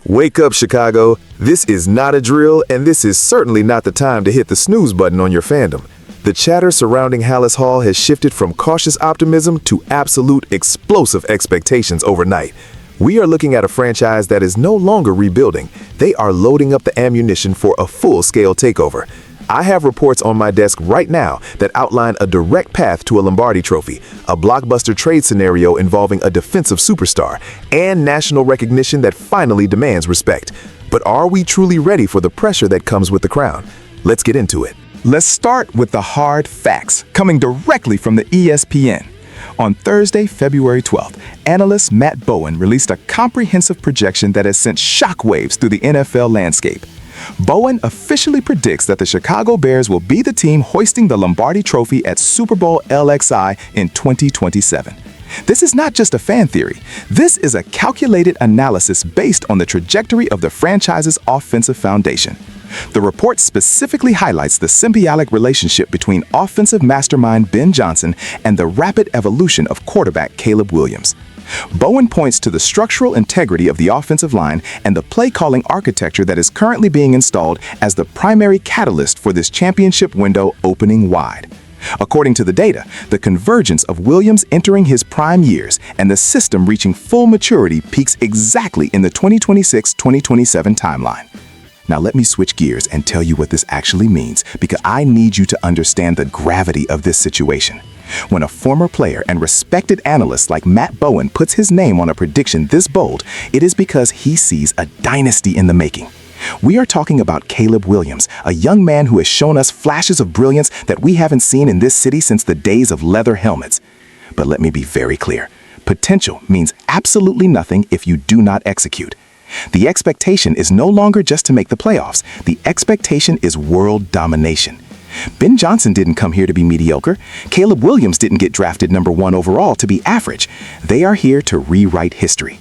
Wake up, Chicago. This is not a drill, and this is certainly not the time to hit the snooze button on your fandom. The chatter surrounding Hallis Hall has shifted from cautious optimism to absolute explosive expectations overnight. We are looking at a franchise that is no longer rebuilding. They are loading up the ammunition for a full-scale takeover. I have reports on my desk right now that outline a direct path to a Lombardi trophy, a blockbuster trade scenario involving a defensive superstar, and national recognition that finally demands respect. But are we truly ready for the pressure that comes with the crown? Let's get into it. Let's start with the hard facts, coming directly from the ESPN. On Thursday, February 12th, analyst Matt Bowen released a comprehensive projection that has sent shockwaves through the NFL landscape. Bowen officially predicts that the Chicago Bears will be the team hoisting the Lombardi Trophy at Super Bowl LXI in 2027. This is not just a fan theory. This is a calculated analysis based on the trajectory of the franchise's offensive foundation. The report specifically highlights the symbiotic relationship between offensive mastermind Ben Johnson and the rapid evolution of quarterback Caleb Williams. Bowen points to the structural integrity of the offensive line and the play-calling architecture that is currently being installed as the primary catalyst for this championship window opening wide. According to the data, the convergence of Williams entering his prime years and the system reaching full maturity peaks exactly in the 2026-2027 timeline. Now let me switch gears and tell you what this actually means, because I need you to understand the gravity of this situation. When a former player and respected analyst like Matt Bowen puts his name on a prediction this bold, it is because he sees a dynasty in the making. We are talking about Caleb Williams, a young man who has shown us flashes of brilliance that we haven't seen in this city since the days of leather helmets. But let me be very clear. Potential means absolutely nothing if you do not execute. The expectation is no longer just to make the playoffs. The expectation is world domination. Ben Johnson didn't come here to be mediocre. Caleb Williams didn't get drafted #1 overall to be average. They are here to rewrite history.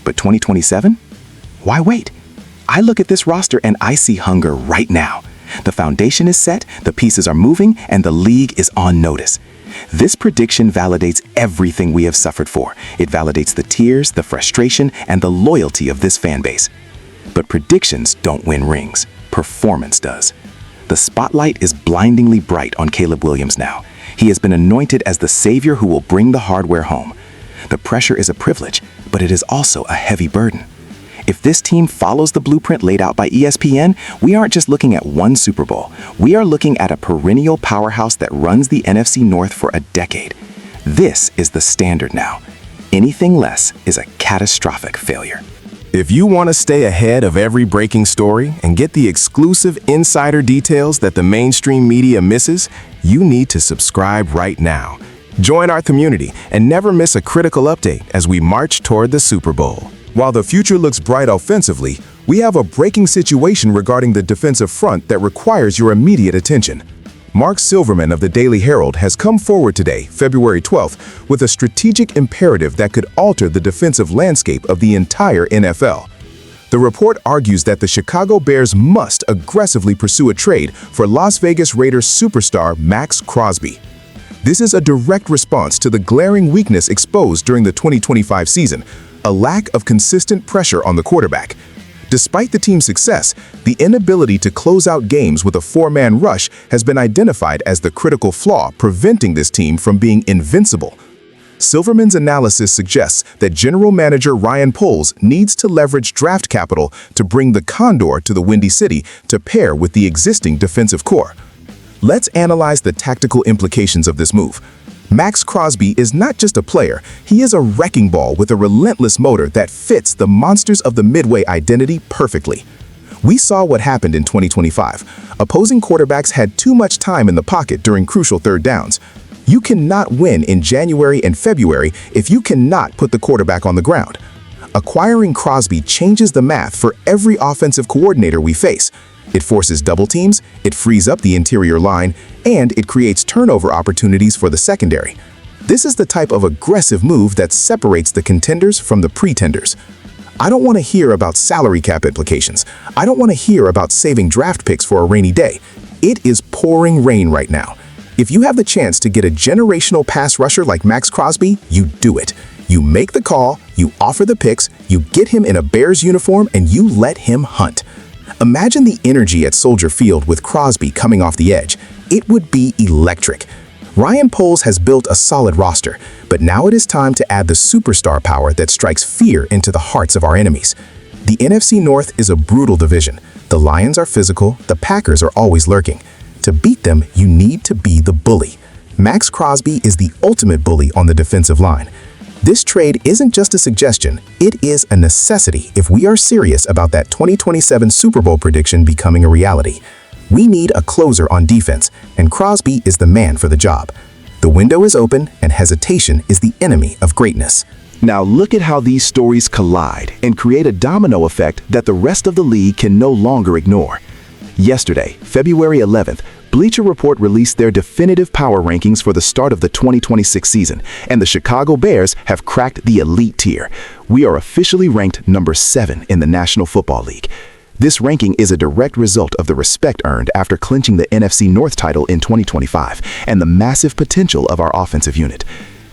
But 2027? Why wait? I look at this roster and I see hunger right now. The foundation is set, the pieces are moving, and the league is on notice. This prediction validates everything we have suffered for. It validates the tears, the frustration, and the loyalty of this fan base. But predictions don't win rings. Performance does. The spotlight is blindingly bright on Caleb Williams now. He has been anointed as the savior who will bring the hardware home. The pressure is a privilege, but it is also a heavy burden. If this team follows the blueprint laid out by ESPN, we aren't just looking at one Super Bowl. We are looking at a perennial powerhouse that runs the NFC North for a decade. This is the standard now. Anything less is a catastrophic failure. If you want to stay ahead of every breaking story and get the exclusive insider details that the mainstream media misses, you need to subscribe right now. Join our community and never miss a critical update as we march toward the Super Bowl. While the future looks bright offensively, we have a breaking situation regarding the defensive front that requires your immediate attention. Mark Silverman of the Daily Herald has come forward today, February 12th, with a strategic imperative that could alter the defensive landscape of the entire NFL. The report argues that the Chicago Bears must aggressively pursue a trade for Las Vegas Raiders superstar Max Crosby. This is a direct response to the glaring weakness exposed during the 2025 season, a lack of consistent pressure on the quarterback. Despite the team's success, the inability to close out games with a four-man rush has been identified as the critical flaw preventing this team from being invincible. Silverman's analysis suggests that General Manager Ryan Poles needs to leverage draft capital to bring the Condor to the Windy City to pair with the existing defensive core. Let's analyze the tactical implications of this move. Max Crosby is not just a player, he is a wrecking ball with a relentless motor that fits the monsters of the Midway identity perfectly. We saw what happened in 2025. Opposing quarterbacks had too much time in the pocket during crucial third downs. You cannot win in January and February if you cannot put the quarterback on the ground. Acquiring Crosby changes the math for every offensive coordinator we face. It forces double teams, it frees up the interior line, and it creates turnover opportunities for the secondary. This is the type of aggressive move that separates the contenders from the pretenders. I don't want to hear about salary cap implications. I don't want to hear about saving draft picks for a rainy day. It is pouring rain right now. If you have the chance to get a generational pass rusher like Max Crosby, you do it. You make the call, you offer the picks, you get him in a Bears uniform, and you let him hunt. Imagine the energy at Soldier Field with Crosby coming off the edge. It would be electric. Ryan Poles has built a solid roster, but now it is time to add the superstar power that strikes fear into the hearts of our enemies. The NFC North is a brutal division. The Lions are physical, the Packers are always lurking. To beat them, you need to be the bully. Max Crosby is the ultimate bully on the defensive line. This trade isn't just a suggestion, it is a necessity if we are serious about that 2027 Super Bowl prediction becoming a reality. We need a closer on defense, and Crosby is the man for the job. The window is open, and hesitation is the enemy of greatness. Now look at how these stories collide and create a domino effect that the rest of the league can no longer ignore. Yesterday, February 11th, Bleacher Report released their definitive power rankings for the start of the 2026 season, and the Chicago Bears have cracked the elite tier. We are officially ranked number 7 in the National Football League. This ranking is a direct result of the respect earned after clinching the NFC North title in 2025 and the massive potential of our offensive unit.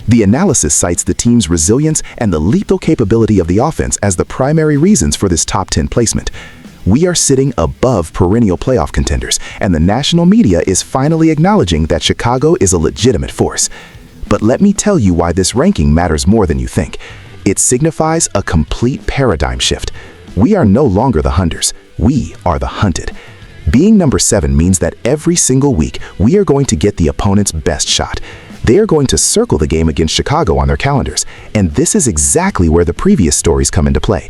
The analysis cites the team's resilience and the lethal capability of the offense as the primary reasons for this top 10 placement. We are sitting above perennial playoff contenders, and the national media is finally acknowledging that Chicago is a legitimate force. But let me tell you why this ranking matters more than you think. It signifies a complete paradigm shift. We are no longer the hunters, we are the hunted. Being number 7 means that every single week we are going to get the opponent's best shot. They are going to circle the game against Chicago on their calendars, and this is exactly where the previous stories come into play.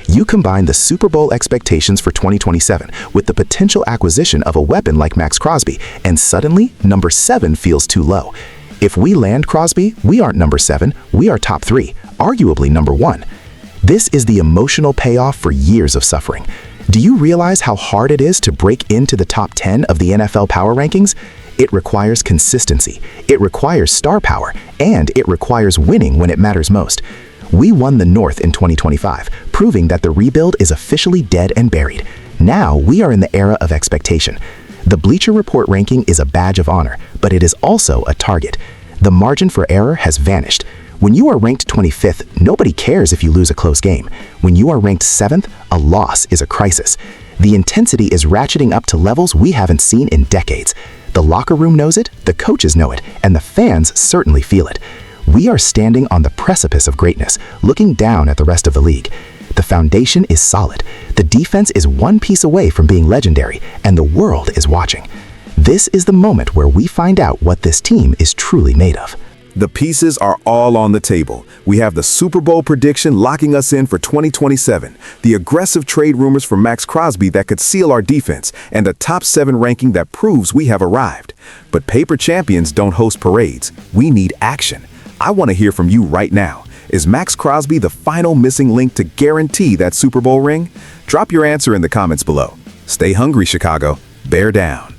You combine the Super Bowl expectations for 2027 with the potential acquisition of a weapon like Max Crosby, and suddenly number 7 feels too low. If we land Crosby, we aren't number 7, we are top 3, arguably number 1. This is the emotional payoff for years of suffering. Do you realize how hard it is to break into the top 10 of the NFL power rankings? It requires consistency, it requires star power, and it requires winning when it matters most. We won the North in 2025, proving that the rebuild is officially dead and buried. Now we are in the era of expectation. The Bleacher Report ranking is a badge of honor, but it is also a target. The margin for error has vanished. When you are ranked 25th, nobody cares if you lose a close game. When you are ranked 7th, a loss is a crisis. The intensity is ratcheting up to levels we haven't seen in decades. The locker room knows it, the coaches know it, and the fans certainly feel it. We are standing on the precipice of greatness, looking down at the rest of the league. The foundation is solid. The defense is one piece away from being legendary, and the world is watching. This is the moment where we find out what this team is truly made of. The pieces are all on the table. We have the Super Bowl prediction locking us in for 2027, the aggressive trade rumors for Max Crosby that could seal our defense, and a top 7 ranking that proves we have arrived. But paper champions don't host parades. We need action. I want to hear from you right now. Is Max Crosby the final missing link to guarantee that Super Bowl ring? Drop your answer in the comments below. Stay hungry, Chicago. Bear down.